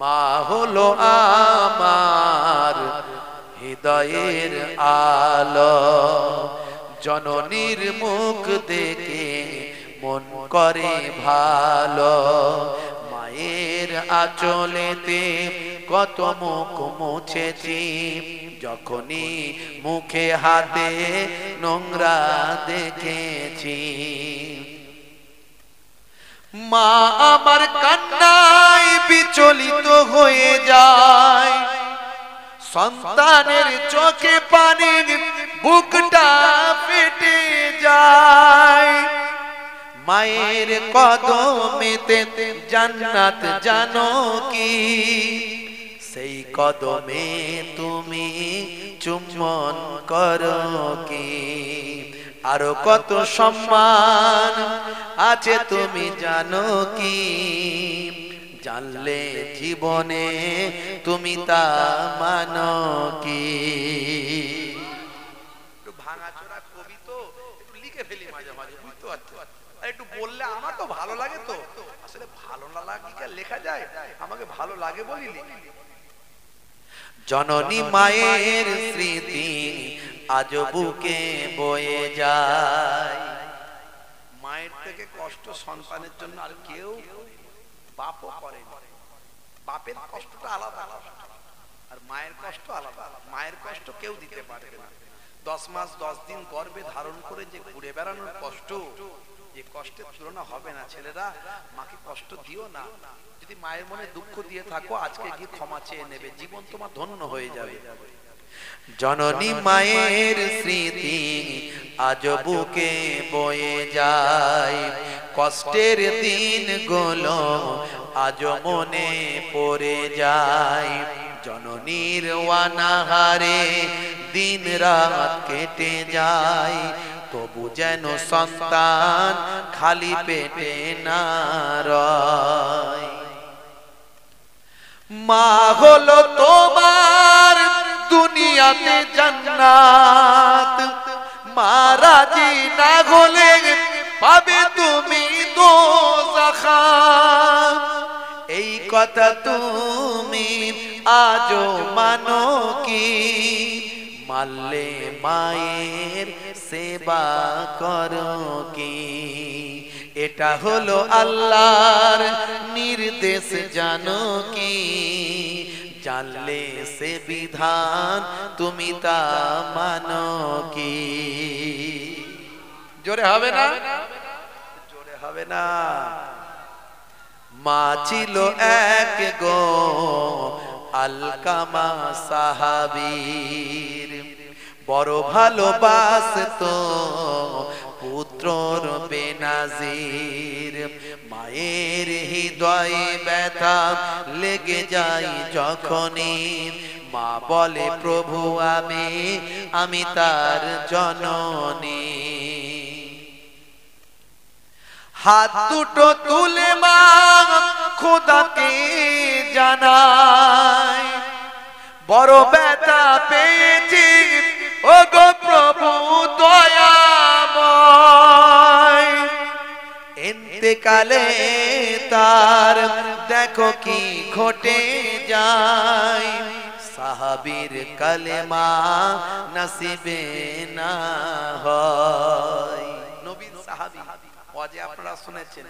মা হলো আমার হৃদয়ের আলো, জননীর মুখ দেখে মন করে ভালো। মায়ের আঁচলেতে কত মুখ মুছেছি, যখনই মুখে হাতে নোংরা দেখেছি। মা আমার কান্নায় বিচলিত হয়ে যায়, সন্তানের চোখে পানি বুকটা ফেটে যায়। মায়ের কদমেতে জান্নাত জানো কি, সেই কদমে তুমি চুম্বন করো কি। আরো কত সম্মান আছে তুমি জানো কি, জানলে জীবনে তুমি তা মানো কি। একটু ভাঙাচোরা কবি তো একটু লিখে ফেলি মাঝে মাঝে, বুঝতে পারছো? আর একটু বললে আমার তো ভালো লাগে, তো আসলে ভালো না লাগলে কি লেখা যায়? আমাকে ভালো লাগে বলি লিখি। জননী মায়ের স্মৃতি আজ বুকে বয়ে যায়। মায়ের থেকে কষ্ট সন্তানের জন্য আর কেউ বাপও করে না। বাপের কষ্টটা আলাদা আর মায়ের কষ্ট আলাদা। মায়ের কষ্ট কেউ দিতে পারবে না। 10 মাস 10 দিন গর্ভে ধারণ করে যে ঘুরে বেড়ানোর কষ্ট, যে কষ্টের তুলনা হবে না। ছেলেরা মাকে কষ্ট দিও না। যদি মায়ের মনে দুঃখ দিয়ে থাকো, আজকে গিয়ে ক্ষমা চেয়ে নেবে, জীবন তোমার ধন্য হয়ে যাবে। জননী মায়ের স্মৃতি আজ বুকে বয়ে যায়, কষ্টের দিনগুলো আজ মনে পড়ে যায়। জননীর অনাহারে দিন রাত কেটে যায়, তবু যেন সন্তান খালি পেটে না রয়। মা হলো তোমার দুনিয়াতে জান্নাত, মা রাজি না হলে পাবে তুমি দোজাখ। এই কথা তুমি আজও মানো কি, মানলে মায়ের সেবা করো কি। এটা হলো আল্লাহর নির্দেশ জানো কি, জানলে সে বিধান তুমি তা মানো কি। জোরে হবে না? জোরে হবে না? মা ছিল এক গো আলকামা সাহাবীর, বড় ভালোবাসতো পুত্রর বেনাজির। মায়ের হৃদয়ে ব্যথা লেগে যায় যখনই, মা বলে প্রভু আমি তার জননী। হাত দুটো তুলে মা খোদাকে জানায়, বড় ব্যথা পেয়েছি ও গো প্রভু দয়াময়। ইন্তেকালে তার দেখো কি ঘটে যায়, সাহাবীর কালেমা নসিবে না হয়। নবীর সাহাবী ওয়াজে আপনারা শুনেছেন,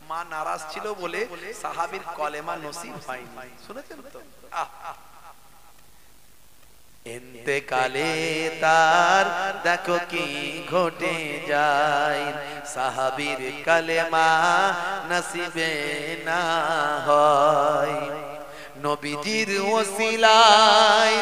মা নারাজ ছিল বলে সাহাবীর কলেমা নসিব হয়নি, শুনেছেন তো? ইন্তেকালে তার দেখো কি ঘটে যায়, সাহাবীর কালেমা নসিবে না হয়। নবীজির ওসিলায়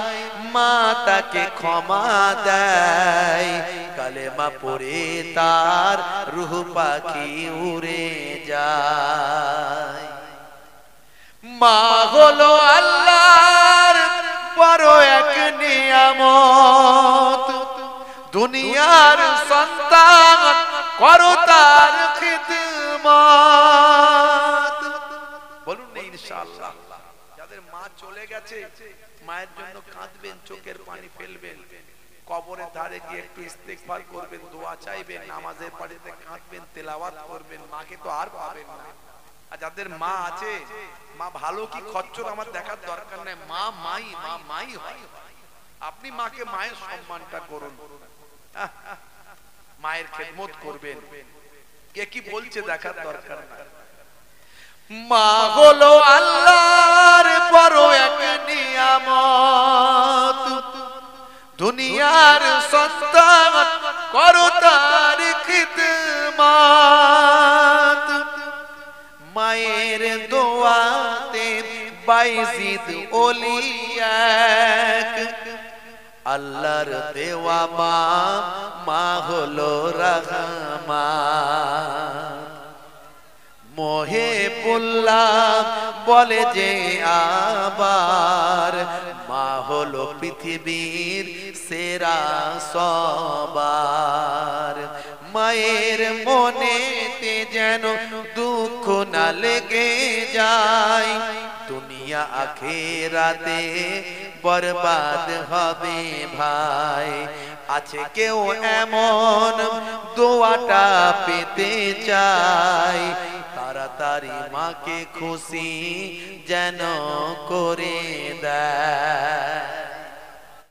মা তাকে ক্ষমা দেয়, কালেমা পড়ে তার রূহ পাখি উড়ে যায়। মা হলো আল্লাহর বড় এক নিয়ামত, দুনিয়ার সন্তান করো তার খিদমত। বলুন না ইনশাআল্লাহ। যাদের মা চলে গেছে মায়ের জন্য কাঁদবেন, চোখের পানি ফেলবেন, কবরের ধারে গিয়ে একটু ইস্তেগফার করবেন, দোয়া চাইবেন, নামাজের পাড়িতে কাঁদবেন, তেলাওয়াত করবেন। মাকে তো আর পাবেন না। আর যাদের মা আছে, মা ভালো কি খচ্চর আমার দেখার দরকার নাই, মা মাই হয়। আপনি মাকে মায়ের সম্মানটা করুন, মায়ের খেদমত করবেন, কে কি বলছে দেখার দরকার নাই। মা হলো আল্লাহর বড় এক নিয়ামত, দুনিয়ার সন্তান করো তার খিদমত। মায়ের দোয়াতে বাইজিদ ওলি এক, আল্লাহর দেওয়া মা, মা হলো রহমান। মহিবুল্লাহ বলে যে আবার, মা হলো পৃথিবীর সেরা সবার। মায়ের মনেতে যেন দুঃখ না লেগে যায়, দুনিয়া আখিরাতে বরবাদ হবে ভাই। আছে কেউ এমন দোয়াটা পেতে চায়, তাড়াতাড়ি মাকে খুশি যেন করে দেয়।